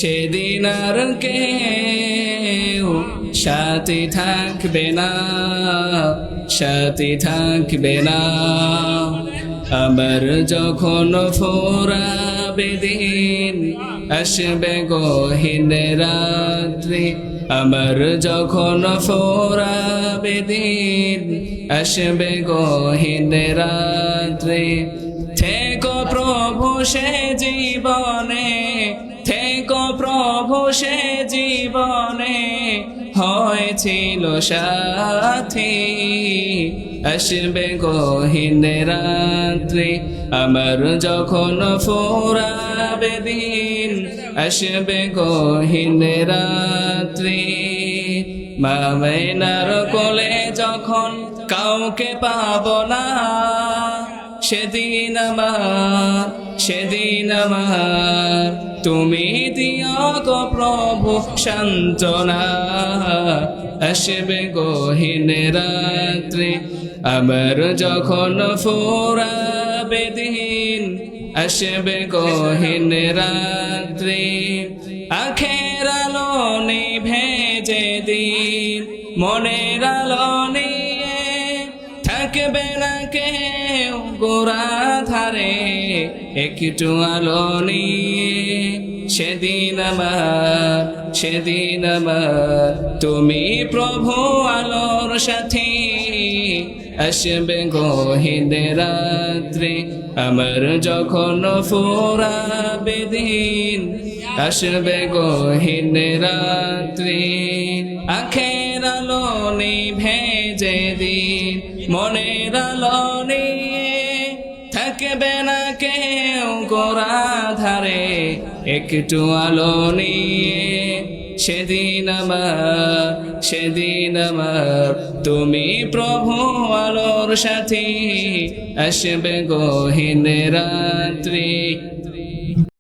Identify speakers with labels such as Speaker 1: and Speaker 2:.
Speaker 1: সেদিন আর কেউ সাথী থাকবে না, সাথী থাকবে না। আমার যখন ফুরাবে দিন, আসবে গহীন রাত্রি। আমার যখন ফুরাবে দিন, আসবে গহীন রাত্রি। থেকো প্রভু সে জীবনে, থেকো প্রভু সে জীবনে, হয়েছিল সাথী। আসবে গহীন রাত্রি, আমার যখন ফুরাবে দিন, আসবে গহীন রাত্রি। মা মায়নার কোলে যখন কাউকে পাব না, সেদিন আমার, সেদিন আমার তুমি দিও গো প্রভু সান্ত্বনা। আসবে গহীন রাত্রি, আমার যখন ফুরাবে দিন, আসবে গহীন রাত্রি। আখের আলো নিভে যেদিন, মনের আলো নিয়ে থাকবে না কেউ গোরাধারে। একটু আলো নিয়ে সেদিন আমার, সেদিন আমার তুমি প্রভু আলোর সাথী। আসবে গহীন রাত্রি, আমার যখন ফুরাবে দিন, আসবে গহীন রাত্রি। আখের আলো নিভে যেদিন, মনের আলো নিয়ে থাকবে না কেউ গোরাধারে। একটু আলো নিয়ে সেদিন আমার, সেদিন আমার তুমি প্রভু আলোর সাথী। আসবে গহীন রাত্রি,